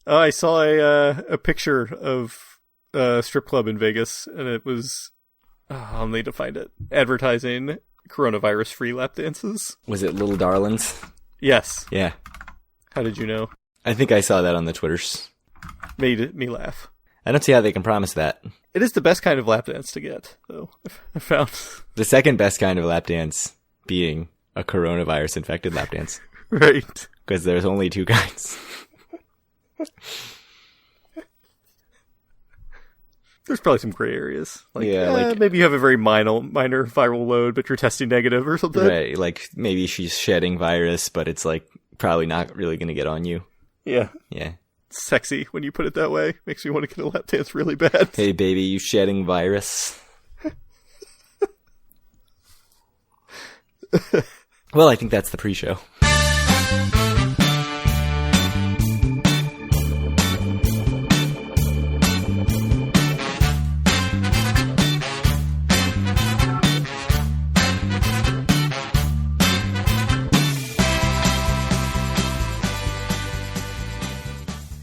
Oh, I saw a picture of a strip club in Vegas, and it was... Oh, I'll need to find it. Advertising coronavirus-free lap dances. Was it Little Darlings? Yes. Yeah. How did you know? I think I saw that on the Twitters. Made me laugh. I don't see how they can promise that. It is the best kind of lap dance to get, though, I found. The second best kind of lap dance being a coronavirus-infected lap dance. Right. Because there's only two kinds. There's probably some gray areas. Like maybe you have a very minor viral load, but you're testing negative or something. Right, like maybe she's shedding virus, but it's like probably not really going to get on you. Yeah. Yeah. Sexy when you put it that way. Makes me want to get a lap dance really bad. Hey baby, you shedding virus? Well, I think that's the pre-show.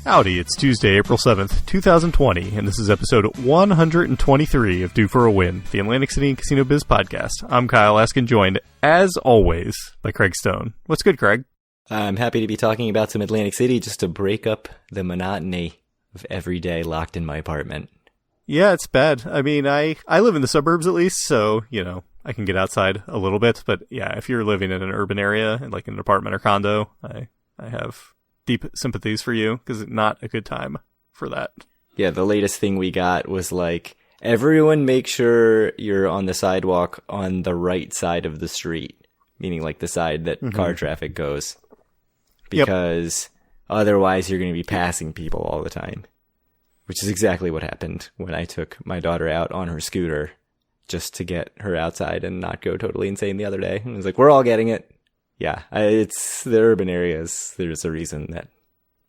Howdy, it's Tuesday, April 7th, 2020, and this is episode 123 of Due for a Win, the Atlantic City and Casino Biz podcast. I'm Kyle Askin, joined, as always, by Craig Stone. What's good, Craig? I'm happy to be talking about some Atlantic City just to break up the monotony of every day locked in my apartment. Yeah, it's bad. I mean, I live in the suburbs at least, so, you know, I can get outside a little bit, but yeah, if you're living in an urban area, like in an apartment or condo, I have deep sympathies for you, because it's not a good time for that. Yeah, the latest thing we got was like, everyone make sure you're on the sidewalk on the right side of the street, meaning like the side that car traffic goes, because otherwise you're going to be passing people all the time, which is exactly what happened when I took my daughter out on her scooter just to get her outside and not go totally insane the other day. And it was like, we're all getting it. Yeah, it's the urban areas. There's a reason that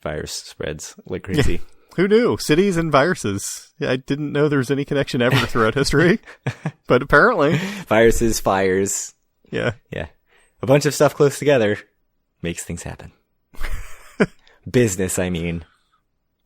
virus spreads like crazy. Who knew? Cities and viruses. Yeah, I didn't know there was any connection ever throughout history, but apparently. Viruses, fires. Yeah. Yeah. A bunch of stuff close together makes things happen. Business, I mean.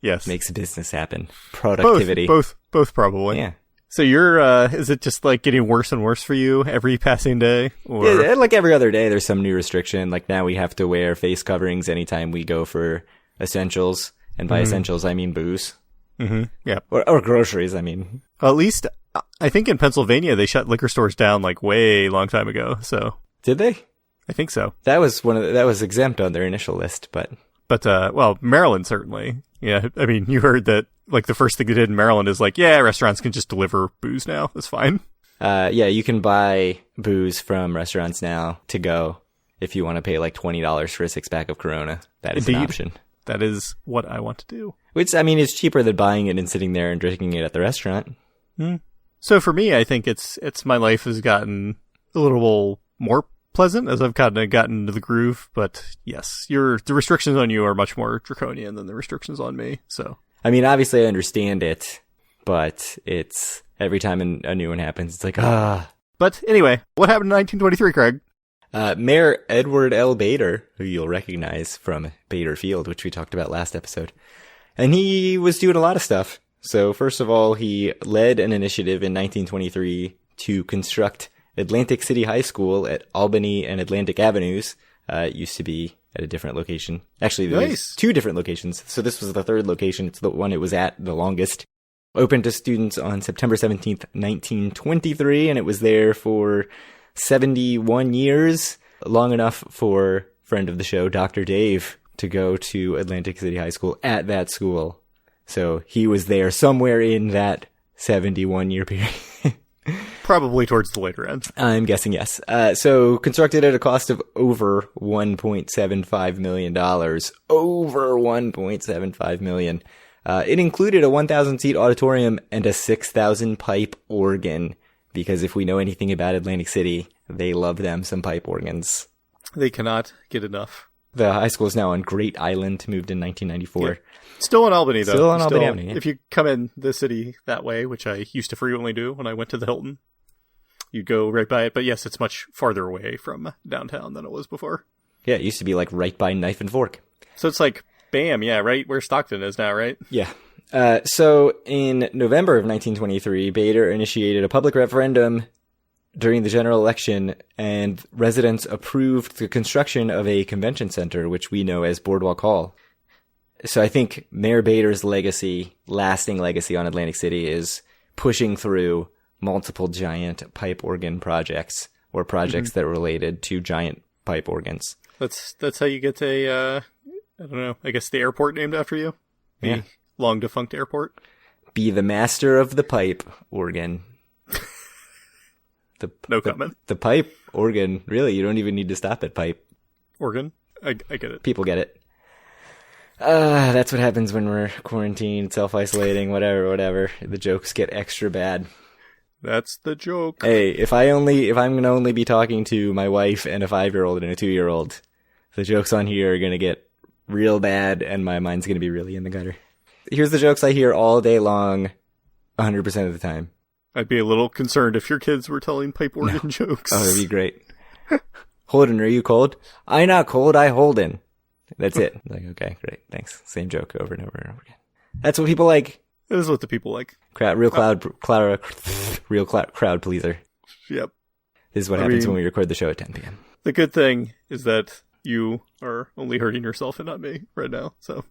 Yes. Makes business happen. Productivity. Both probably. Yeah. So you're, is it just like getting worse and worse for you every passing day? Or? Yeah, like every other day, there's some new restriction. Like now we have to wear face coverings anytime we go for essentials. And by essentials, I mean booze. Mm-hmm. Yeah. Or groceries, I mean. At least, I think in Pennsylvania, they shut liquor stores down like way long time ago. So. Did they? I think so. That was exempt on their initial list, but. Well, Maryland certainly. Yeah. I mean, you heard that. Like, the first thing they did in Maryland is like, yeah, restaurants can just deliver booze now. That's fine. Yeah, you can buy booze from restaurants now to go if you want to pay like $20 for a six-pack of Corona. That is an option. That is what I want to do. Which, I mean, is cheaper than buying it and sitting there and drinking it at the restaurant. So for me, I think it's my life has gotten a little more pleasant as I've kind of gotten into the groove. But yes, the restrictions on you are much more draconian than the restrictions on me, so... I mean, obviously I understand it, but it's every time a new one happens, it's like, But anyway, what happened in 1923, Craig? Mayor Edward L. Bader, who you'll recognize from Bader Field, which we talked about last episode. And he was doing a lot of stuff. So first of all, he led an initiative in 1923 to construct Atlantic City High School at Albany and Atlantic Avenues. It used to be at a different location. Actually, there was two different locations. So this was the third location. It's the one it was at the longest. Opened to students on September 17th, 1923, and it was there for 71 years. Long enough for friend of the show, Dr. Dave, to go to Atlantic City High School at that school. So he was there somewhere in that 71-year period. Probably towards the later end. I'm guessing yes. So constructed at a cost of over $1.75 million. Over $1.75 million. It included a 1,000-seat auditorium and a 6,000-pipe organ. Because if we know anything about Atlantic City, they love them some pipe organs. They cannot get enough. The high school is now on Great Island, moved in 1994. Yeah. Still in Albany, though. Still in Albany Avenue, yeah. If you come in the city that way, which I used to frequently do when I went to the Hilton, you'd go right by it. But yes, it's much farther away from downtown than it was before. Yeah, it used to be like right by Knife and Fork. So it's like Bam, yeah, right where Stockton is now, right? Yeah. So in November of 1923, Bader initiated a public referendum during the general election, and residents approved the construction of a convention center, which we know as Boardwalk Hall. So I think Mayor Bader's lasting legacy on Atlantic City is pushing through multiple giant pipe organ projects or projects that are related to giant pipe organs. That's how you get I don't know, I guess the airport named after you? The long defunct airport? Be the master of the pipe organ. No comment. The pipe organ, really, you don't even need to stop at pipe. Organ? I get it. People get it. That's what happens when we're quarantined, self-isolating, whatever. The jokes get extra bad. That's the joke. Hey, if I'm gonna only be talking to my wife and a 5-year-old and a 2-year-old, the jokes on here are gonna get real bad and my mind's gonna be really in the gutter. Here's the jokes I hear all day long, 100% of the time. I'd be a little concerned if your kids were telling pipe organ jokes. Oh, that'd be great. Holden, are you cold? I not cold, I Holden. That's it. Like, okay, great, thanks. Same joke over and over and over again. That's what people like. That is what the people like. Real crowd pleaser. Yep. This is what happens when we record the show at 10 p.m. The good thing is that you are only hurting yourself and not me right now, so.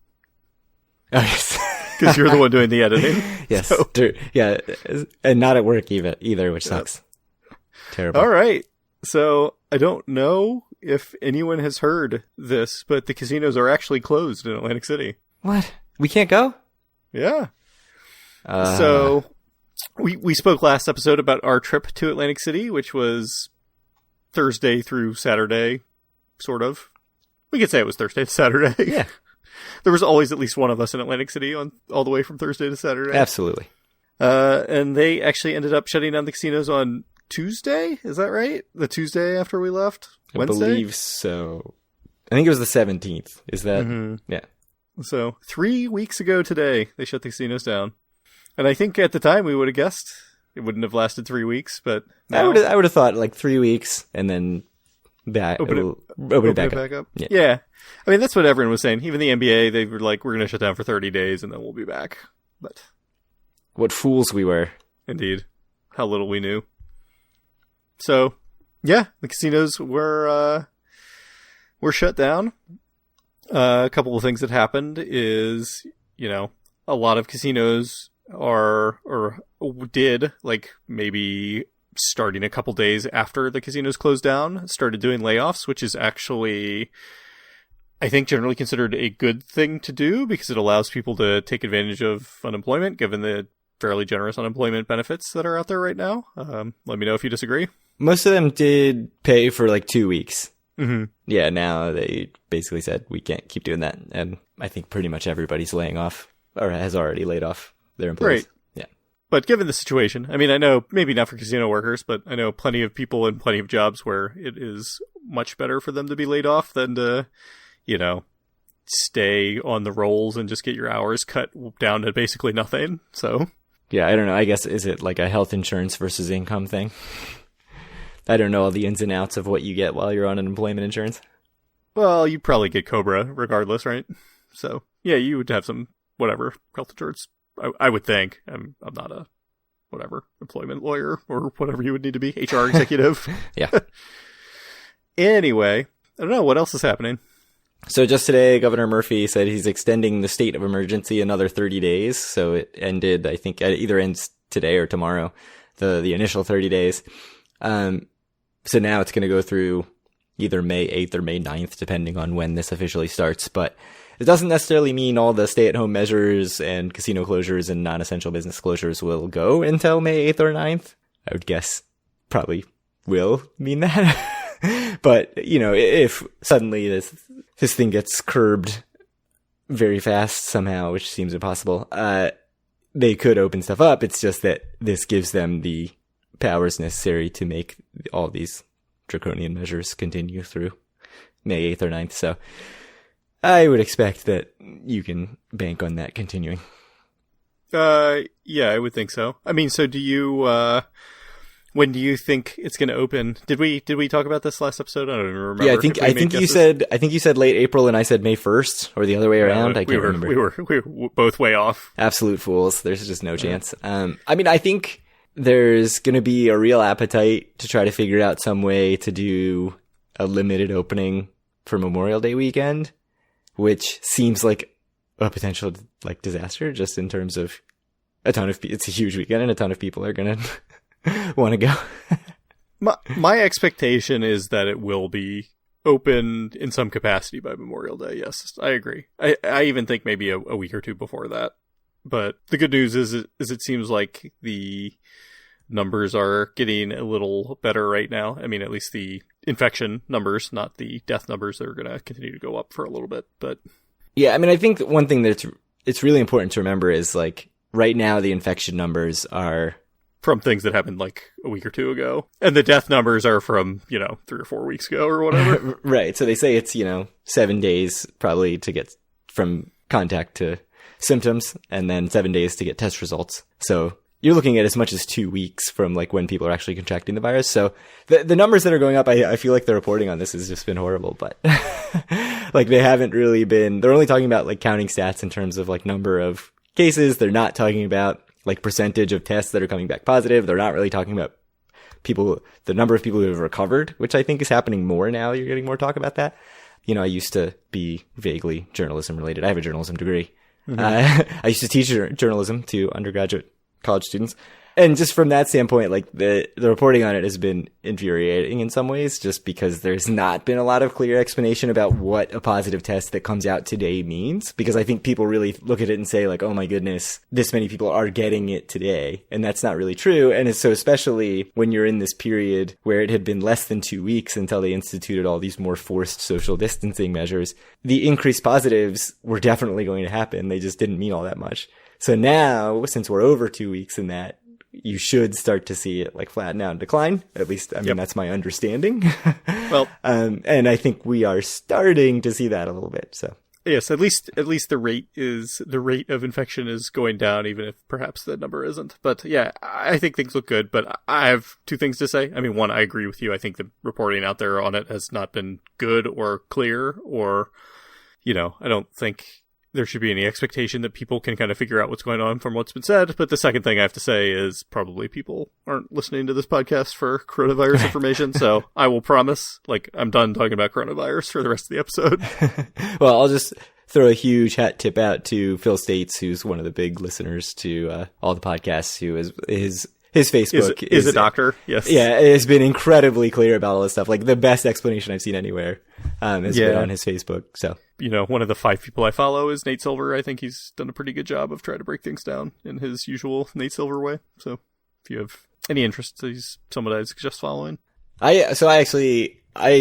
Oh, yes. Because you're the one doing the editing. Yes. So. Yeah. And not at work either, which sucks. Terrible. All right. So I don't know if anyone has heard this, but the casinos are actually closed in Atlantic City. What? We can't go? Yeah. So we spoke last episode about our trip to Atlantic City, which was Thursday through Saturday, sort of. We could say it was Thursday to Saturday. Yeah. There was always at least one of us in Atlantic City on all the way from Thursday to Saturday. Absolutely. And they actually ended up shutting down the casinos on Tuesday. Is that right? The Tuesday after we left? Wednesday? I believe so. I think it was the 17th. Is that? Mm-hmm. Yeah. So 3 weeks ago today, they shut the casinos down. And I think at the time we would have guessed it wouldn't have lasted 3 weeks, but now... I would have thought like 3 weeks and then open it back up. Yeah. I mean, that's what everyone was saying. Even the NBA, they were like, we're going to shut down for 30 days and then we'll be back. But what fools we were. Indeed. How little we knew. So, yeah, the casinos were shut down. A couple of things that happened is, a lot of casinos did, like, maybe starting a couple days after the casinos closed down, started doing layoffs, which is actually, I think, generally considered a good thing to do because it allows people to take advantage of unemployment, given the fairly generous unemployment benefits that are out there right now. Let me know if you disagree. Most of them did pay for like 2 weeks. Mm-hmm. Yeah, now they basically said we can't keep doing that. And I think pretty much everybody's laying off or has already laid off their employees. Right. Yeah. But given the situation, I mean, I know maybe not for casino workers, but I know plenty of people in plenty of jobs where it is much better for them to be laid off than to, stay on the rolls and just get your hours cut down to basically nothing. So. Yeah, I don't know. I guess, is it like a health insurance versus income thing? I don't know all the ins and outs of what you get while you're on unemployment insurance. Well, you probably get COBRA regardless, right? So, yeah, you would have some, health insurance. I would think. I'm not a, employment lawyer or whatever you would need to be. HR executive. Yeah. Anyway, I don't know. What else is happening? So just today, Governor Murphy said he's extending the state of emergency another 30 days. So it ended, I think, it either ends today or tomorrow, the initial 30 days. So now it's going to go through either May 8th or May 9th, depending on when this officially starts. But it doesn't necessarily mean all the stay-at-home measures and casino closures and non-essential business closures will go until May 8th or 9th. I would guess probably will mean that. But, if suddenly this thing gets curbed very fast somehow, which seems impossible, they could open stuff up. It's just that this gives them the powers necessary to make all these draconian measures continue through May 8th or 9th. So I would expect that you can bank on that continuing. Yeah, I would think so. I mean, so do you, When do you think it's going to open? Did we talk about this last episode? I don't even remember. Yeah, I think you said late April and I said May 1st or the other way around. I can't remember. We were both way off. Absolute fools. There's just no chance. I mean, I think there's going to be a real appetite to try to figure out some way to do a limited opening for Memorial Day weekend, which seems like a potential like disaster just in terms of it's a huge weekend and a ton of people are going to want to go. my expectation is that it will be open in some capacity by Memorial Day. Yes, I agree. I even think maybe a week or two before that. But the good news is it seems like the numbers are getting a little better right now. I mean, at least the infection numbers, not the death numbers, that are going to continue to go up for a little bit. But yeah, I mean, I think one thing it's really important to remember is like right now the infection numbers are from things that happened like a week or two ago. And the death numbers are from, 3 or 4 weeks ago or whatever. Right. So they say it's, 7 days probably to get from contact to symptoms and then 7 days to get test results. So you're looking at as much as 2 weeks from like when people are actually contracting the virus. So the numbers that are going up, I feel like the reporting on this has just been horrible, but like they haven't really been, they're only talking about like counting stats in terms of like number of cases. They're not talking about like percentage of tests that are coming back positive. They're not really talking about the number of people who have recovered, which I think is happening more now. You're getting more talk about that. I used to be vaguely journalism related. I have a journalism degree. Mm-hmm. I used to teach journalism to undergraduate college students. And just from that standpoint, like the reporting on it has been infuriating in some ways, just because there's not been a lot of clear explanation about what a positive test that comes out today means. Because I think people really look at it and say like, oh my goodness, this many people are getting it today. And that's not really true. And so especially when you're in this period where it had been less than 2 weeks until they instituted all these more forced social distancing measures, the increased positives were definitely going to happen. They just didn't mean all that much. So now, since we're over 2 weeks in that, you should start to see it like flatten out and decline. At least, I mean, that's my understanding. Well, and I think we are starting to see that a little bit. So yes, at least the rate of infection is going down, even if perhaps the number isn't. But yeah, I think things look good. But I have 2 things to say. I mean, one, I agree with you. I think the reporting out there on it has not been good or clear, or I don't think there should be any expectation that people can kind of figure out what's going on from what's been said. But the second thing I have to say is probably people aren't listening to this podcast for coronavirus information. So I will promise, like, I'm done talking about coronavirus for the rest of the episode. Well, I'll just throw a huge hat tip out to Phil States, who's one of the big listeners to all the podcasts, who is his Facebook is a doctor. Yes. Yeah. It has been incredibly clear about all this stuff. Like the best explanation I've seen anywhere, has been on his Facebook. So, one of the 5 people I follow is Nate Silver. I think he's done a pretty good job of trying to break things down in his usual Nate Silver way. So if you have any interest, he's someone I'd suggest following. I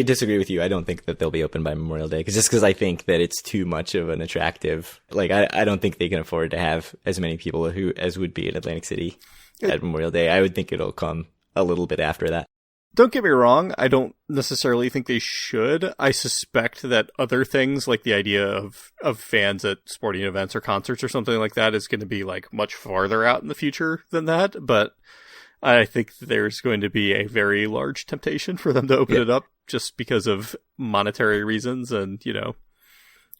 disagree with you. I don't think that they'll be open by Memorial Day because I think that it's too much of an attractive, like, I don't think they can afford to have as many people as would be in Atlantic City at Memorial Day. I would think it'll come a little bit after that. Don't get me wrong, I don't necessarily think they should. I suspect that other things, like the idea of fans at sporting events or concerts or something like that, is going to be like much farther out in the future than that. But I think there's going to be a very large temptation for them to open it up just because of monetary reasons. And,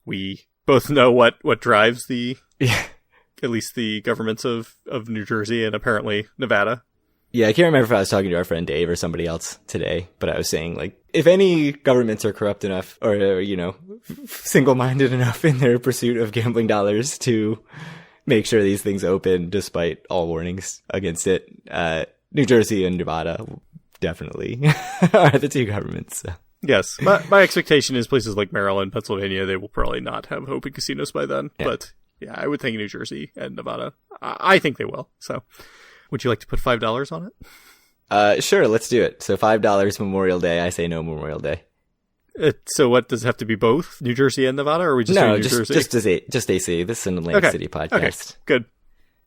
we both know what drives at least the governments of New Jersey and apparently Nevada. Yeah, I can't remember if I was talking to our friend Dave or somebody else today, but I was saying, like, if any governments are corrupt enough or, single-minded enough in their pursuit of gambling dollars to make sure these things open despite all warnings against it, New Jersey and Nevada definitely are the 2 governments. So. Yes. My expectation is places like Maryland, Pennsylvania, they will probably not have open casinos by then. Yeah. But, yeah, I would think New Jersey and Nevada, I think they will, so... Would you like to put $5 on it? Sure, let's do it. So $5 Memorial Day. I say no Memorial Day. So what, does it have to be both New Jersey and Nevada, or are we just doing New Jersey? Just AC. This is an Atlantic City podcast. Okay, good.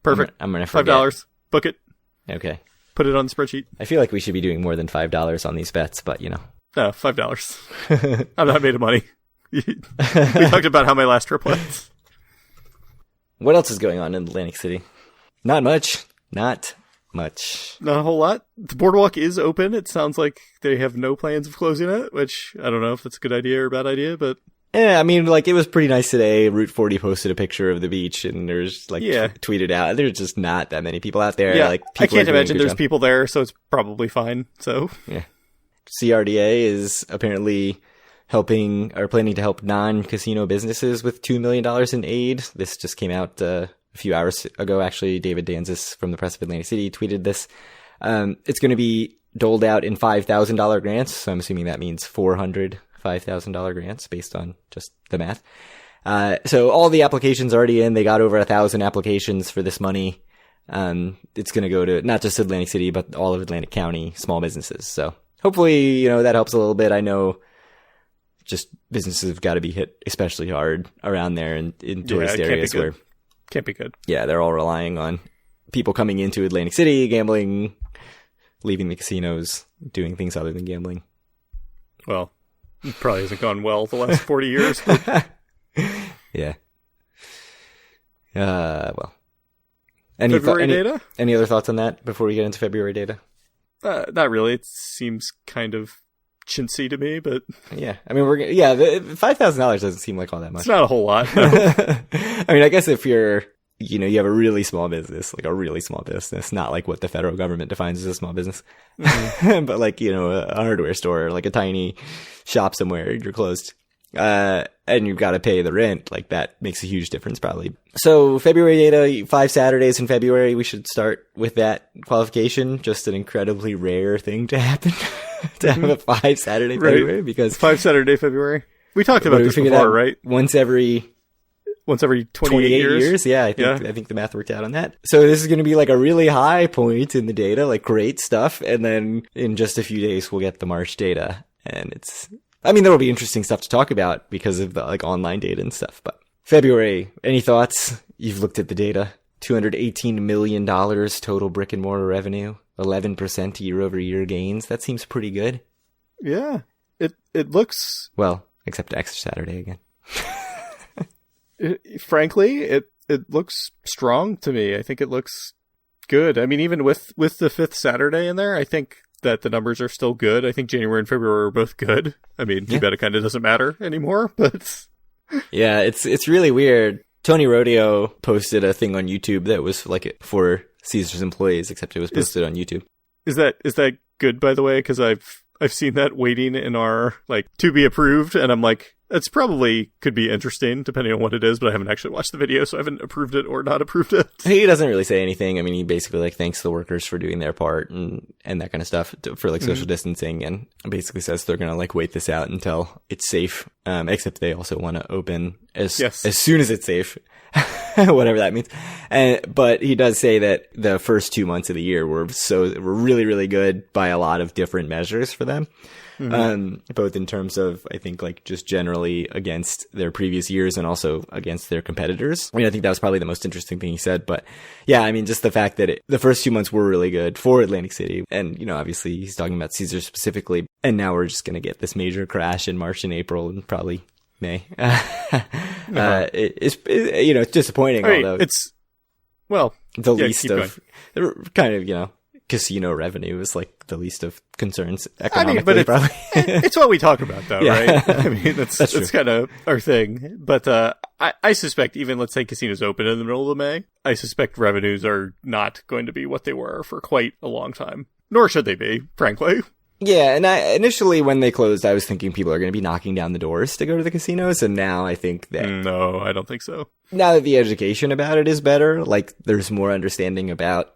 Perfect. I'm going to forget. $5. Book it. Okay. Put it on the spreadsheet. I feel like we should be doing more than $5 on these bets, but No, $5. I'm not made of money. We talked about how my last trip went. What else is going on in Atlantic City? Not much. much. Not a whole lot. The boardwalk is open. It sounds like they have no plans of closing it, which I don't know if that's a good idea or a bad idea, but... Yeah, I mean, like, it was pretty nice today. Route 40 posted a picture of the beach, and there's, like, tweeted out. There's just not that many people out there. Yeah, like, I can't imagine there's people there, so it's probably fine, so... Yeah. CRDA is apparently planning to help non-casino businesses with $2 million in aid. This just came out a few hours ago, actually. David Danzis from the Press of Atlantic City tweeted this. It's going to be doled out in $5,000 grants, so I'm assuming that means $5,000 grants based on just the math. So all the applications already in. They got over 1,000 applications for this money. It's going to go to not just Atlantic City, but all of Atlantic County small businesses. So hopefully, that helps a little bit. I know just businesses have got to be hit especially hard around there in tourist areas where can't be good. Yeah, they're all relying on people coming into Atlantic City, gambling, leaving the casinos, doing things other than gambling. Well, it probably hasn't gone well the last 40 years. Yeah. Well. February data? Any other thoughts on that before we get into February data? Not really. It seems kind of chintzy to me, but... Yeah. I mean, the $5,000 doesn't seem like all that much. It's not a whole lot. No. I mean, I guess if you're, you have a really small business, like a really small business, not like what the federal government defines as a small business, but like, a hardware store, like a tiny shop somewhere, you're closed. And you've got to pay the rent, like that makes a huge difference probably. So February data, 5 Saturdays in February, we should start with that qualification. Just an incredibly rare thing to happen, to have a 5 Saturday February, because 5 Saturday February. We talked about this before, right? Once every 28 years. Yeah, I think the math worked out on that. So this is going to be like a really high point in the data, like great stuff. And then in just a few days, we'll get the March data, and there'll be interesting stuff to talk about because of the like online data and stuff. But February, any thoughts? You've looked at the data. $218 million total brick and mortar revenue, 11% year over year gains. That seems pretty good. Yeah, it looks well, except extra Saturday again. Frankly, it looks strong to me. I think it looks good. I mean, even with the 5th Saturday in there, I think that the numbers are still good. I think January and February are both good. I mean, you bet it kind of doesn't matter anymore, but... Yeah, it's really weird. Tony Rodeo posted a thing on YouTube that was like for Caesars employees, except it was posted on YouTube. Is that good, by the way? Because I've seen that waiting in our, like, to be approved, and I'm like, it's probably could be interesting, depending on what it is, but I haven't actually watched the video, so I haven't approved it or not approved it. He doesn't really say anything. I mean, he basically, like, thanks the workers for doing their part and that kind of stuff for, like, social distancing, and basically says they're gonna, like, wait this out until it's safe, except they also want to open as soon as it's safe. Whatever that means. But he does say that the first 2 months of the year were really, really good by a lot of different measures for them. Both in terms of, I think, like just generally against their previous years and also against their competitors. I mean, I think that was probably the most interesting thing he said. But yeah, I mean, just the fact that the first 2 months were really good for Atlantic City. And, obviously he's talking about Caesars specifically. And now we're just going to get this major crash in March and April and probably May. It's disappointing, although it's, well, the least of kind of, casino revenue is like the least of concerns economically. But it's what we talk about, though, right? I mean, that's kind of our thing. But I suspect, even let's say casinos open in the middle of May, I suspect revenues are not going to be what they were for quite a long time. Nor should they be, frankly. Yeah, and initially when they closed, I was thinking people are going to be knocking down the doors to go to the casinos, and now I think that... No, I don't think so. Now that the education about it is better, like there's more understanding about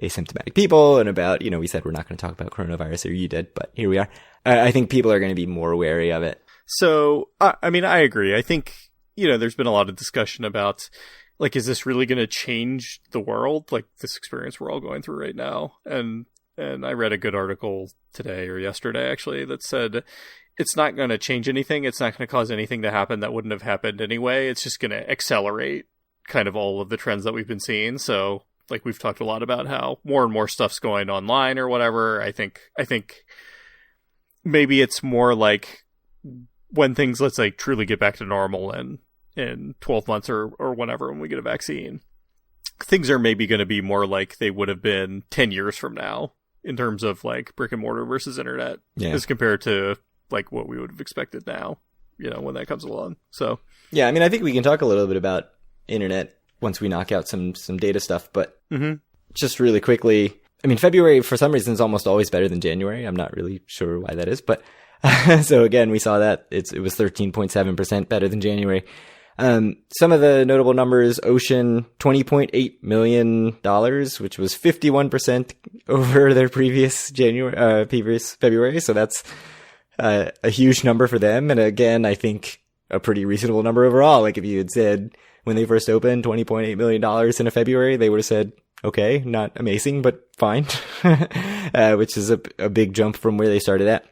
asymptomatic people and about, we said we're not going to talk about coronavirus, or you did, but here we are. I think people are going to be more wary of it. So, I mean, I agree. I think, there's been a lot of discussion about, like, is this really going to change the world? Like, this experience we're all going through right now. And I read a good article today or yesterday, actually, that said it's not going to change anything. It's not going to cause anything to happen that wouldn't have happened anyway. It's just going to accelerate kind of all of the trends that we've been seeing. So, like, we've talked a lot about how more and more stuff's going online or whatever. I think maybe it's more like when things, let's say, truly get back to normal in 12 months or whenever, when we get a vaccine. things are maybe going to be more like they would have been 10 years from now in terms of like brick and mortar versus internet as compared to like what we would have expected now, when that comes along. So, yeah, I mean, I think we can talk a little bit about internet once we knock out some data stuff, but just really quickly, I mean, February for some reason is almost always better than January. I'm not really sure why that is, but so again, we saw that it was 13.7% better than January. Some of the notable numbers: Ocean, $20.8 million, which was 51% over their previous February. So that's a huge number for them. And again, I think a pretty reasonable number overall. Like if you had said when they first opened $20.8 million in a February, they would have said, okay, not amazing, but fine, which is a big jump from where they started at.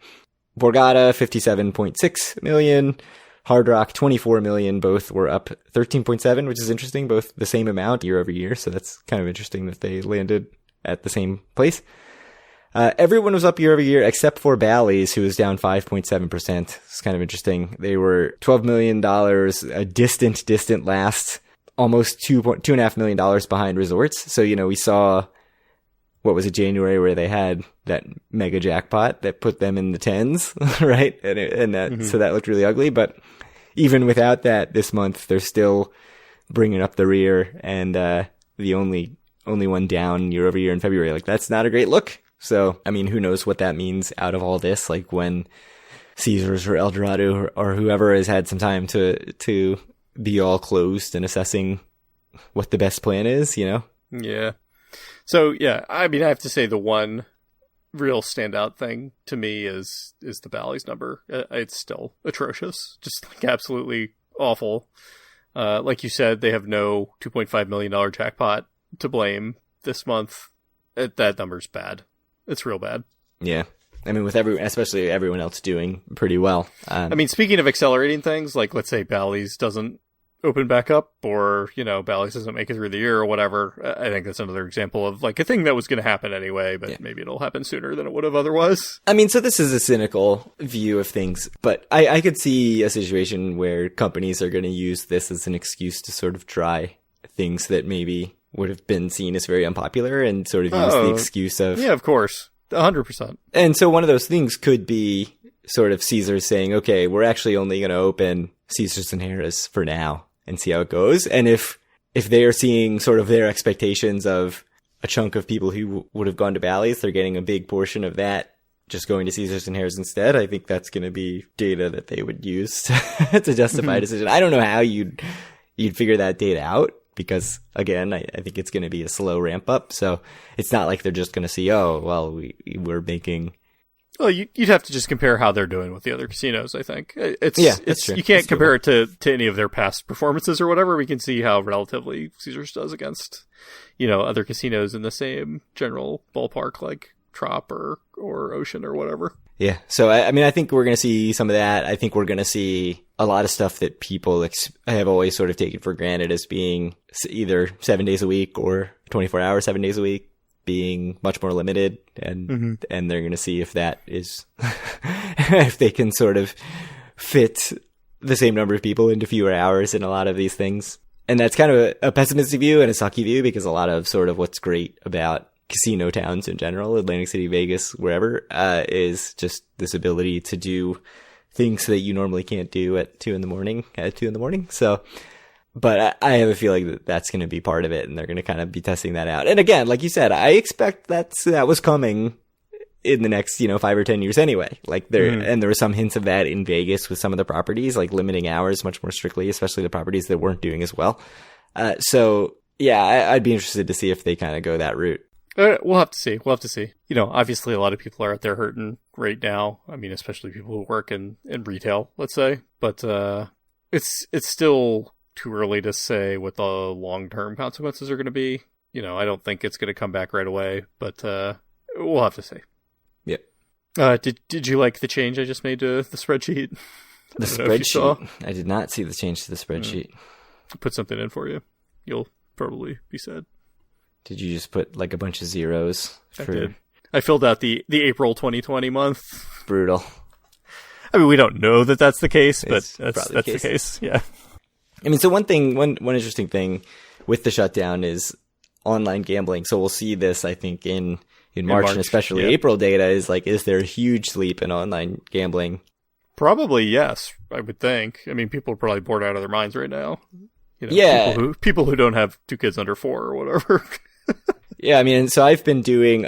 Borgata, $57.6 million. Hard Rock, $24 million. Both were up 13.7, which is interesting. Both the same amount year over year. So that's kind of interesting that they landed at the same place. Everyone was up year over year except for Bally's, who was down 5.7%. It's kind of interesting. They were $12 million, a distant last, almost $2.5 million behind Resorts. So, we saw, what was it, January, where they had that mega jackpot that put them in the tens, right? So that looked really ugly. But even without that, this month, they're still bringing up the rear, and the only one down year over year in February. Like, that's not a great look. So, I mean, who knows what that means out of all this? Like when Caesars or El Dorado or whoever has had some time to be all closed and assessing what the best plan is, Yeah. So, yeah, I mean, I have to say the one real standout thing to me is the Bally's number. It's still atrocious, just like absolutely awful. Like you said, they have no $2.5 million jackpot to blame this month. That number's bad. It's real bad. Yeah. I mean, with especially everyone else doing pretty well. I mean, speaking of accelerating things, like let's say Bally's doesn't open back up, or Bally's doesn't make it through the year or whatever. I think that's another example of like a thing that was going to happen anyway, but maybe it'll happen sooner than it would have otherwise. I mean, so this is a cynical view of things, but I could see a situation where companies are going to use this as an excuse to sort of try things that maybe would have been seen as very unpopular and sort of use the excuse of... Yeah, of course. 100%. And so one of those things could be sort of Caesars saying, okay, we're actually only going to open Caesars and Harrah's for now and see how it goes. And if they are seeing sort of their expectations of a chunk of people who would have gone to Bally's, they're getting a big portion of that just going to Caesars and Harrah's instead. I think that's going to be data that they would use to justify a decision. I don't know how you'd figure that data out, because again, I think it's going to be a slow ramp up. So it's not like they're just going to see, oh, well, we're making... Well, you'd have to just compare how they're doing with the other casinos, I think. It's true. You can't compare it to any of their past performances or whatever. We can see how relatively Caesars does against, other casinos in the same general ballpark, like Trop or Ocean or whatever. Yeah. So, I mean, I think we're going to see some of that. I think we're going to see a lot of stuff that people have always sort of taken for granted as being either 7 days a week or 24 hours, 7 days a week, being much more limited. And they're going to see if that is, if they can sort of fit the same number of people into fewer hours in a lot of these things. And that's kind of a pessimistic view and a sucky view, because a lot of sort of what's great about casino towns in general, Atlantic City, Vegas, wherever, is just this ability to do things that you normally can't do at 2 a.m. So, but I have a feeling that that's going to be part of it, and they're going to kind of be testing that out. And again, like you said, I expect that was coming in the next, 5 or 10 years anyway. Like and there were some hints of that in Vegas with some of the properties, like limiting hours much more strictly, especially the properties that weren't doing as well. So yeah, I'd be interested to see if they kind of go that route. We'll have to see. Obviously a lot of people are out there hurting right now. I mean, especially people who work in retail, let's say. But it's still too early to say what the long-term consequences are going to be. I don't think it's going to come back right away, but we'll have to see. Yep. Did you like the change I just made to the spreadsheet? The spreadsheet? I did not see the change to the spreadsheet. Put something in for you. You'll probably be sad. Did you just put like a bunch of zeros? I did. I filled out the April 2020 month. Brutal. I mean, we don't know that that's the case, but that's the case. Yeah. I mean, so one interesting thing with the shutdown is online gambling. So we'll see this, I think, in March, and especially yeah. April data is like, is there a huge leap in online gambling? Probably yes, I would think. I mean, people are probably bored out of their minds right now. You know, Yeah. people who don't have 2 kids under 4 or whatever. Yeah, I mean, so I've been doing,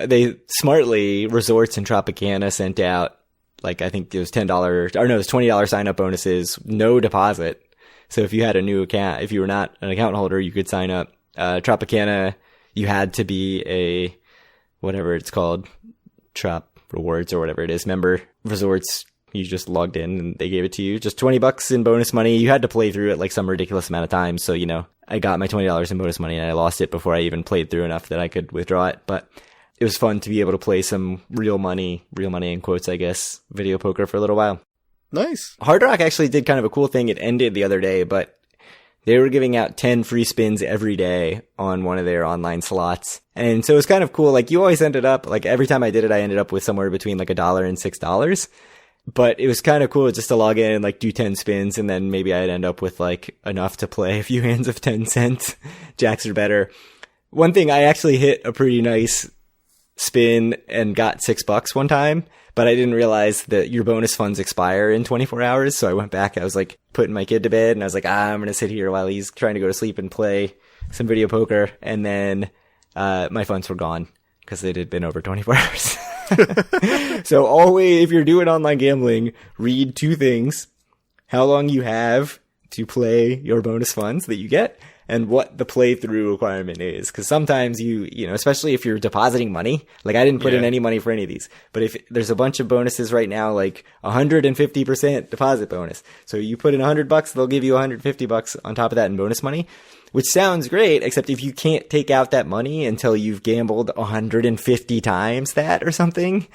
smartly, Resorts and Tropicana sent out, like, I think it was $20 sign-up bonuses, no deposit. So if you had a new account, if you were not an account holder, you could sign up. Tropicana, you had to be a, whatever it's called, Trop Rewards or whatever it is, member. Resorts, you just logged in and they gave it to you. Just $20 in bonus money. You had to play through it like some ridiculous amount of time. So, I got my $20 in bonus money and I lost it before I even played through enough that I could withdraw it. But it was fun to be able to play some real money in quotes, I guess, video poker for a little while. Nice. Hard Rock actually did kind of a cool thing. It ended the other day, but they were giving out 10 free spins every day on one of their online slots. And so it was kind of cool. Like, you always ended up, like, every time I did it, I ended up with somewhere between like $1 and $6. But it was kind of cool just to log in and like do 10 spins, and then maybe I'd end up with like enough to play a few hands of 10 cents. Jacks are better. One thing, I actually hit a pretty nice spin and got $6 one time, but I didn't realize that your bonus funds expire in 24 hours. So I went back, I was like putting my kid to bed, and I was like, I'm going to sit here while he's trying to go to sleep and play some video poker. And then my funds were gone because it had been over 24 hours. So always, if you're doing online gambling, read 2 things: how long you have to play your bonus funds that you get, and what the playthrough requirement is. Because sometimes you know, especially if you're depositing money, like I didn't put in any money for any of these, but if there's a bunch of bonuses right now, like 150% deposit bonus. So you put in $100, they'll give you $150 on top of that in bonus money, which sounds great, except if you can't take out that money until you've gambled 150 times that or something,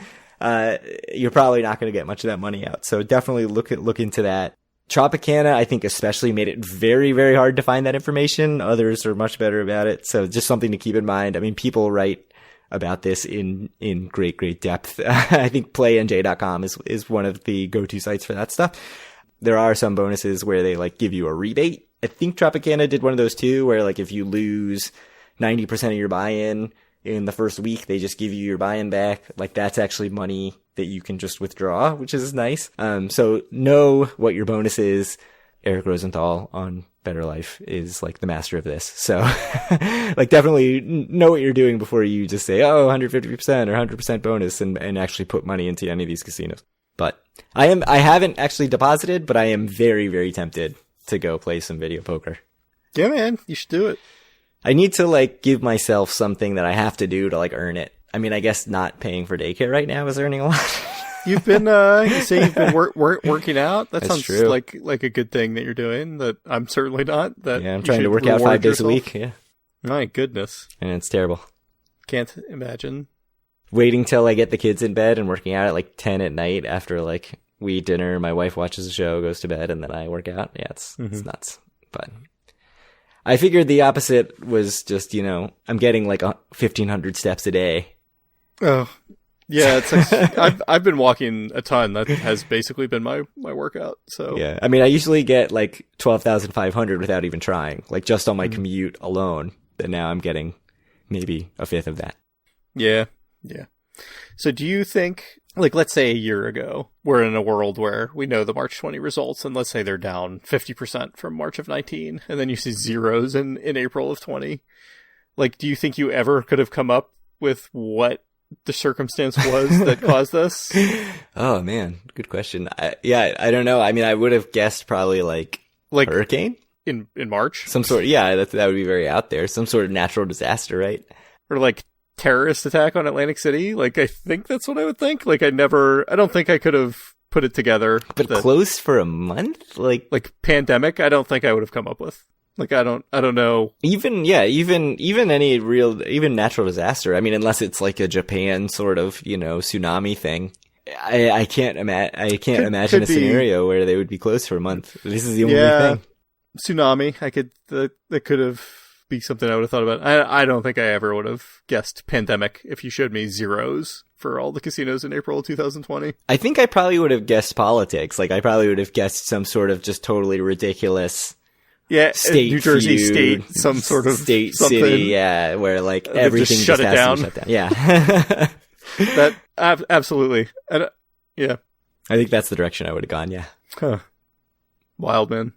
you're probably not going to get much of that money out. So definitely look into that. Tropicana, I think especially, made it very, very hard to find that information. Others are much better about it. So just something to keep in mind. I mean, people write about this in great, great depth. I think playnj.com is one of the go-to sites for that stuff. There are some bonuses where they like give you a rebate. I think Tropicana did one of those too, where like if you lose 90% of your buy-in in the first week, they just give you your buy-in back. Like, that's actually money that you can just withdraw, which is nice. So know what your bonus is. Eric Rosenthal on Better Life is like the master of this. So like, definitely know what you're doing before you just say, 150% or 100% bonus and actually put money into any of these casinos. But I haven't actually deposited, but I am very, very tempted to go play some video poker. Yeah, man, you should do it. I need to like give myself something that I have to do to like earn it. I mean, I guess not paying for daycare right now is earning a lot. You've been, you say you've been working out? That's sounds true. like a good thing that you're doing, that I'm certainly not. That yeah, I'm trying to work out 5 days a week. Yeah. My goodness. And it's terrible. Can't imagine. Waiting till I get the kids in bed and working out at like 10 at night after like we eat dinner, my wife watches a show, goes to bed, and then I work out. Yeah, it's nuts. But I figured the opposite was just, I'm getting like 1,500 steps a day. Oh, yeah. It's like, I've been walking a ton. That has basically been my workout. So yeah, I mean, I usually get like 12,500 without even trying, like just on my commute alone. And now I'm getting maybe a fifth of that. Yeah. Yeah. So do you think, like, let's say a year ago, we're in a world where we know the March 20 results, and let's say they're down 50% from March of 19, and then you see zeros in April of 20. Like, do you think you ever could have come up with what the circumstance was that caused this? Oh, man. Good question. I don't know. I mean, I would have guessed probably like hurricane? In March? Some sort. Yeah, that would be very out there. Some sort of natural disaster, right? Or like terrorist attack on Atlantic City. Like, I think that's what I would think. Like, I don't think I could have put it together. But closed for a month? Like pandemic, I don't think I would have come up with. Like, I don't know. Even any real, even natural disaster. I mean, unless it's like a Japan sort of, tsunami thing. I can't imagine a scenario where they would be closed for a month. This is the only thing. Tsunami. That could have be something I would have thought about. I don't think I ever would have guessed pandemic if you showed me zeros for all the casinos in April of 2020. I think I probably would have guessed politics. Like, I probably would have guessed some sort of just totally ridiculous Yeah, state New Jersey feud, state, some sort of state something. city, yeah, where like everything just shut it has down. to be shut down. Yeah. That absolutely. Yeah. I think that's the direction I would have gone, yeah. Huh. Wild, man.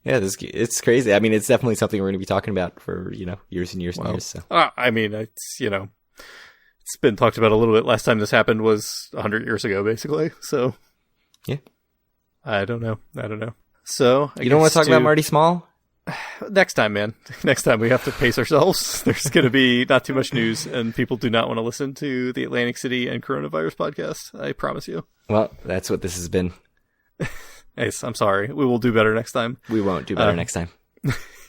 Yeah, it's crazy. I mean, it's definitely something we're going to be talking about for, years and years and years. So. I mean, it's, it's been talked about a little bit. Last time this happened was 100 years ago, basically. So, yeah. I don't know. So, you don't want to talk about Marty Small? Next time, man. Next time we have to pace ourselves. There's going to be not too much news, and people do not want to listen to the Atlantic City and Coronavirus podcast. I promise you. Well, that's what this has been. Ace, I'm sorry. We will do better next time. We won't do better next time.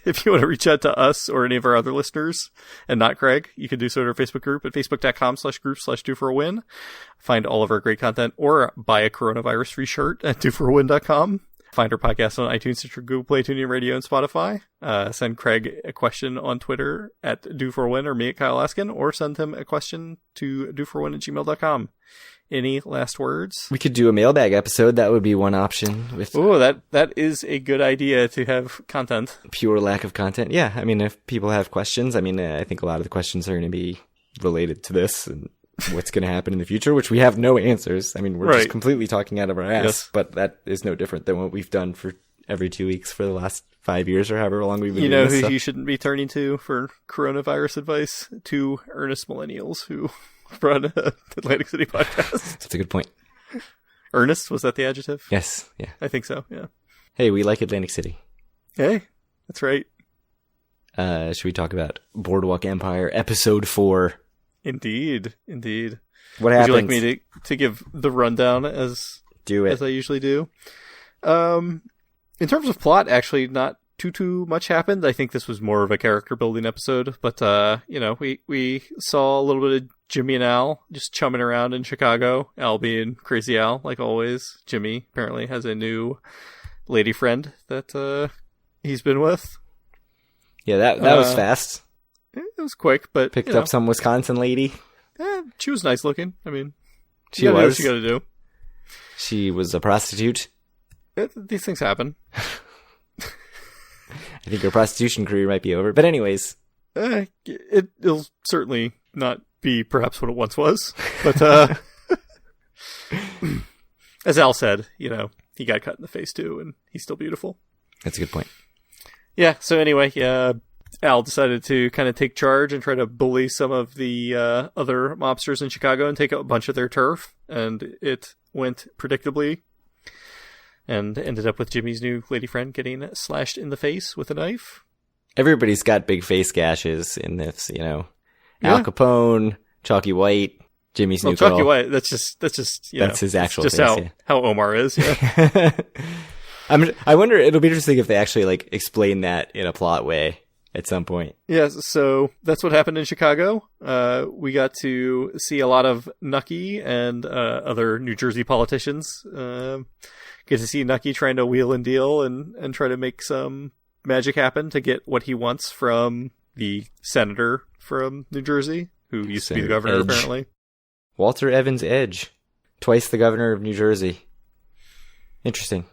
If you want to reach out to us or any of our other listeners and not Craig, you can do so at our Facebook group at facebook.com/group/doforawin. Find all of our great content or buy a coronavirus free shirt at doforawin.com. Find our podcast on iTunes, Stitcher, Google Play, TuneIn Radio, and Spotify. Send Craig a question on Twitter at doforwin or me at Kyle Askin, or send him a question to doforwin@gmail.com. Any last words? We could do a mailbag episode. That would be one option. Oh, that is a good idea to have content. Pure lack of content. Yeah, I mean, if people have questions, I mean, I think a lot of the questions are going to be related to this and what's going to happen in the future, which we have no answers. I mean, we're just completely talking out of our ass, but that is no different than what we've done for every 2 weeks for the last 5 years or however long we've been doing this. You know who you shouldn't be turning to for coronavirus advice? To earnest millennials who run the Atlantic City podcast. That's a good point. Earnest, was that the adjective? Yes, yeah. I think so, yeah. Hey, we like Atlantic City. Hey, that's right. Should we talk about Boardwalk Empire Episode 4? Indeed. What happens? Would you like me to give the rundown as I usually do? In terms of plot, actually, not too much happened. I think this was more of a character building episode, but we saw a little bit of Jimmy and Al just chumming around in Chicago. Al being crazy Al, like always. Jimmy apparently has a new lady friend that he's been with. Yeah, that was fast. It was quick, but picked up some Wisconsin lady. She was nice looking. I mean, she was. Do what you gotta do. She was a prostitute. These things happen. I think her prostitution career might be over. But anyways. It'll certainly not be perhaps what it once was. But as Al said, he got cut in the face too, and he's still beautiful. That's a good point. Yeah, so anyway, Al decided to kind of take charge and try to bully some of the other mobsters in Chicago and take a bunch of their turf. And it went predictably. And ended up with Jimmy's new lady friend getting slashed in the face with a knife. Everybody's got big face gashes in this, Al Capone, Chalky White, Jimmy's new girl. Chalky White, that's just that's his actual face. Just how Omar is, yeah. I wonder, it'll be interesting if they actually, explain that in a plot way at some point. Yeah, so that's what happened in Chicago. We got to see a lot of Nucky and other New Jersey politicians. Get to see Nucky trying to wheel and deal and try to make some magic happen to get what he wants from the senator from New Jersey, who used to be the governor, Edge. apparently. Walter Evans Edge. Twice the governor of New Jersey. Interesting.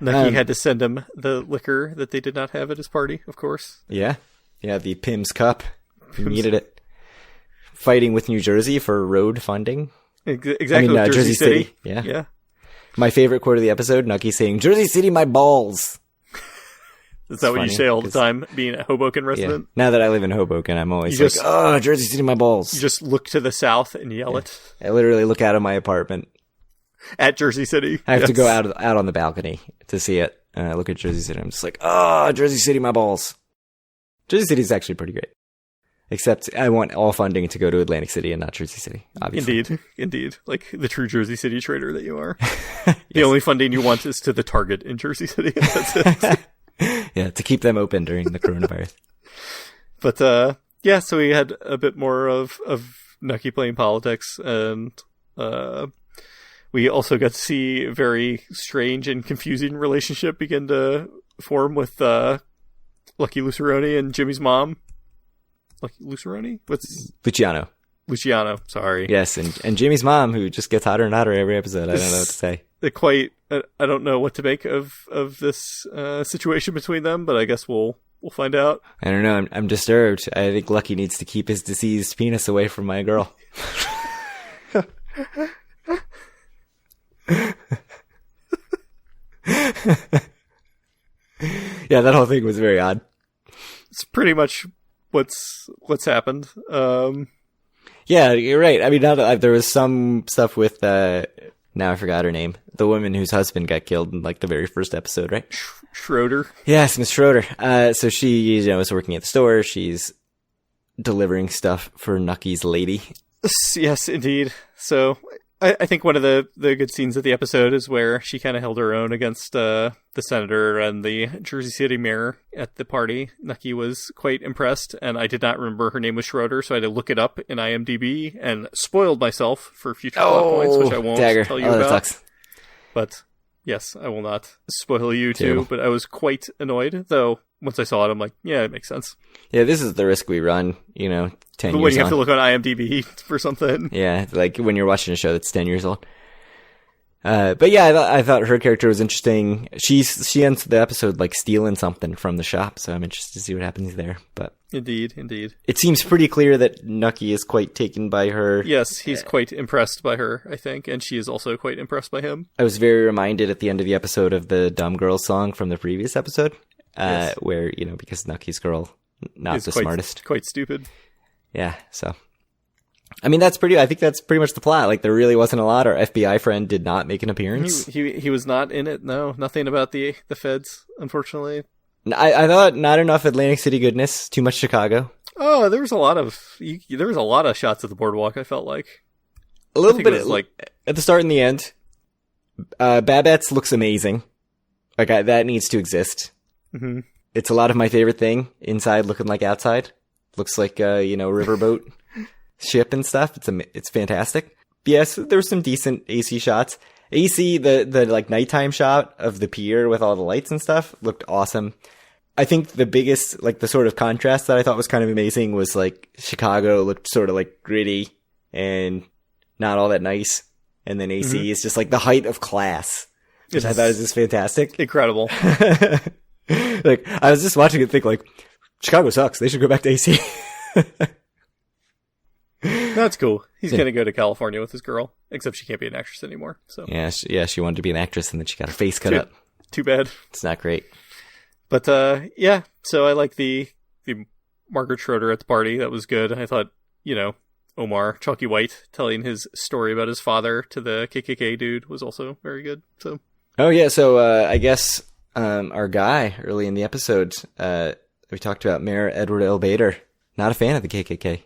Nucky had to send him the liquor that they did not have at his party, of course. Yeah. Yeah, the Pim's Cup. He needed it. Fighting with New Jersey for road funding. Exactly. Jersey City. Yeah. My favorite quote of the episode, Nucky saying, "Jersey City, my balls." Is that what you say all the time, being a Hoboken resident? Yeah. Now that I live in Hoboken, I'm always Jersey City, my balls. You just look to the south and yell it. I literally look out of my apartment. At Jersey City. I have to go out on the balcony to see it. And I look at Jersey City, I'm just like, Jersey City, my balls. Jersey City is actually pretty great. Except I want all funding to go to Atlantic City and not Jersey City, obviously. Indeed. Like the true Jersey City trader that you are. Yes. The only funding you want is to the Target in Jersey City. That's it. Yeah, to keep them open during the coronavirus. But, so we had a bit more of Nucky playing politics, and we also got to see a very strange and confusing relationship begin to form with Lucky Luceroni and Jimmy's mom. Lucky Luceroni? Luciano, sorry. Yes, and Jimmy's mom, who just gets hotter and hotter every episode. I don't know what to say. quite. I don't know what to make of this situation between them, but I guess we'll find out. I don't know. I'm disturbed. I think Lucky needs to keep his diseased penis away from my girl. Yeah, that whole thing was very odd. It's pretty much what's happened. Yeah, you're right. I mean, there was some stuff with now I forgot her name. The woman whose husband got killed in like the very first episode, right? Schroeder. Yes, Miss Schroeder. So she, is working at the store. She's delivering stuff for Nucky's lady. Yes, indeed. So I think one of the good scenes of the episode is where she kind of held her own against the senator and the Jersey City mayor at the party. Nucky was quite impressed, and I did not remember her name was Schroeder, so I had to look it up in IMDb and spoiled myself for future plot points, which I won't tell you about. That sucks. But yes, I will not spoil you too, but I was quite annoyed, though once I saw it, I'm like, yeah, it makes sense. Yeah, this is the risk we run, 10 years But when you have to look on IMDb for something. Yeah, like when you're watching a show that's 10 years old. But yeah, I thought her character was interesting. She ends the episode like stealing something from the shop, so I'm interested to see what happens there. But Indeed. It seems pretty clear that Nucky is quite taken by her. Yes, he's quite impressed by her, I think, and she is also quite impressed by him. I was very reminded at the end of the episode of the Dumb Girl song from the previous episode. Yes. Where, because Nucky's girl, not the smartest. Quite stupid. Yeah, so. I mean, I think that's pretty much the plot. Like, there really wasn't a lot. Our FBI friend did not make an appearance. He was not in it, no. Nothing about the feds, unfortunately. I thought not enough Atlantic City goodness, too much Chicago. Oh, there was a lot of shots of the boardwalk, I felt like. A little bit, like, at the start and the end. Babette's looks amazing. Like, that needs to exist. Mm-hmm. It's a lot of my favorite thing. Inside looking like outside. Looks like riverboat ship and stuff. It's fantastic. But yes, there were some decent AC shots. AC, the like nighttime shot of the pier with all the lights and stuff looked awesome. I think the biggest, like, the sort of contrast that I thought was kind of amazing was like Chicago looked sort of like gritty and not all that nice. And then AC is just like the height of class, which I thought was just fantastic. Incredible. Like, I was just watching it think like, Chicago sucks. They should go back to AC. That's cool. He's going to go to California with his girl, except she can't be an actress anymore. So Yeah, she wanted to be an actress and then she got her face cut up. Too bad. It's not great. But yeah, so I like the Margaret Schroeder at the party. That was good. I thought, Omar, Chalky White, telling his story about his father to the KKK dude was also very good. So. Oh yeah, so I guess our guy early in the episode, we talked about Mayor Edward L. Bader, not a fan of the KKK.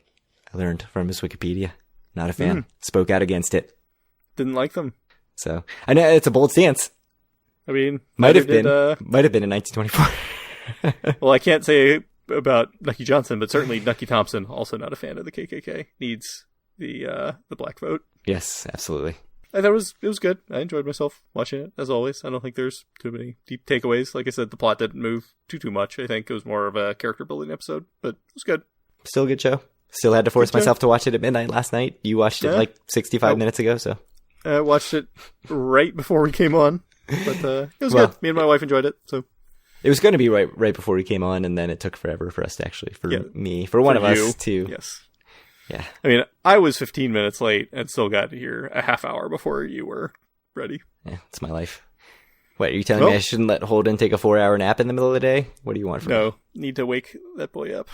I learned from his Wikipedia. Not a fan. Spoke out against it. Didn't like them. So I know it's a bold stance. I mean, might have been in 1924. Well, I can't say about Nucky Johnson, but certainly Nucky Thompson, also not a fan of the KKK, needs the black vote. Yes, absolutely. I thought it was good. I enjoyed myself watching it, as always. I don't think there's too many deep takeaways. Like I said, the plot didn't move too much. I think it was more of a character building episode, but it was good. Still a good show. Still had to force myself to watch it at midnight last night. You watched it like 65 minutes ago, so. I watched it right before we came on, but it was good. Me and my wife enjoyed it, so. It was going to be right before we came on, and then it took forever for us to actually, for one of us to. Yes. Yeah. I mean, I was 15 minutes late and still got here a half hour before you were ready. Yeah, it's my life. What, are you telling me I shouldn't let Holden take a 4-hour nap in the middle of the day? What do you want from me? No, need to wake that boy up.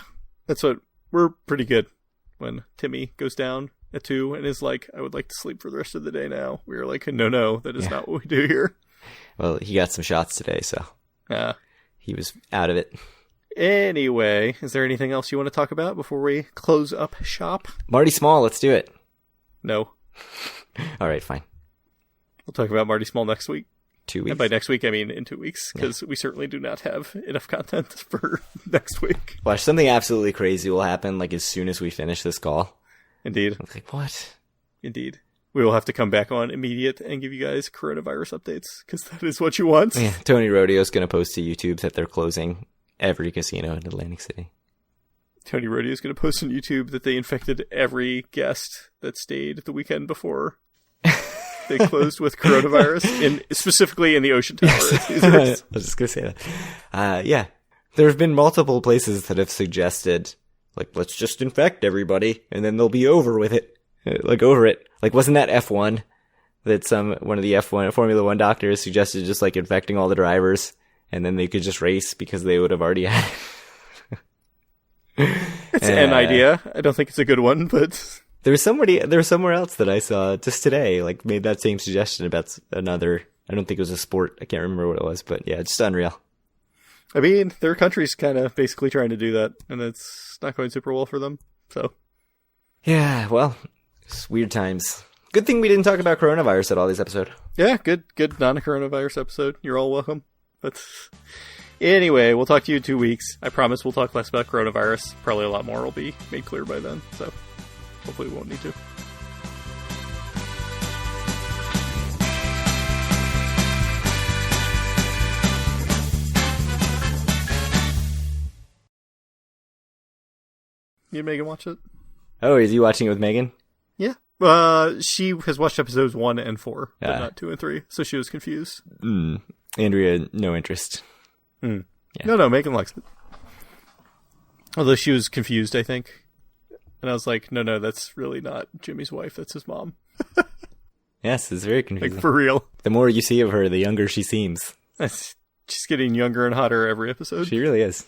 We're pretty good when Timmy goes down at 2 and is like, I would like to sleep for the rest of the day now. We were like, no, that is not what we do here. Well, he got some shots today, so he was out of it. Anyway, is there anything else you want to talk about before we close up shop? Marty Small, let's do it. No. All right, fine. We'll talk about Marty Small next week. 2 weeks? And by next week, I mean in 2 weeks, because we certainly do not have enough content for next week. Watch, something absolutely crazy will happen like as soon as we finish this call. Indeed. I'm like, what? Indeed. We will have to come back on immediate and give you guys coronavirus updates, because that is what you want. Yeah, Tony Rodeo's going to post to YouTube that they're closing every casino in Atlantic City. Tony Rodeo is going to post on YouTube that they infected every guest that stayed the weekend before. They closed with coronavirus, specifically in the Ocean Tower. I was just going to say that. Yeah. There have been multiple places that have suggested, like, let's just infect everybody, and then they'll be over with it. Like, over it. Like, wasn't that F1? That one of the F1 Formula 1 doctors suggested just, like, infecting all the drivers, and then they could just race because they would have already had it. It's an idea. I don't think it's a good one, but... There was somewhere else that I saw just today, like, made that same suggestion about another, I don't think it was a sport, I can't remember what it was, but yeah, just unreal. I mean, there are countries kind of basically trying to do that, and it's not going super well for them, so. Yeah, well, it's weird times. Good thing we didn't talk about coronavirus at all this episode. Yeah, good non-coronavirus episode. You're all welcome. But anyway, we'll talk to you in 2 weeks. I promise we'll talk less about coronavirus. Probably a lot more will be made clear by then, so hopefully we won't need to. You and Megan watch it? Oh, is you watching it with Megan? Yeah. She has watched episodes 1 and 4, but not 2 and 3, so she was confused. Andrea, no interest. Yeah. No, Megan likes it. Although she was confused, I think. And I was like, no, that's really not Jimmy's wife, that's his mom. Yes, it's very confusing. Like, for real. The more you see of her, the younger she seems. She's getting younger and hotter every episode. She really is.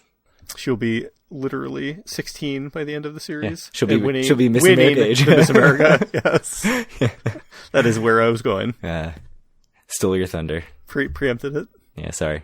She'll be literally 16 by the end of the series. Yeah. She'll be Miss America age. Miss America, yes. That is where I was going. Stole your thunder. Preempted it. Yeah, sorry.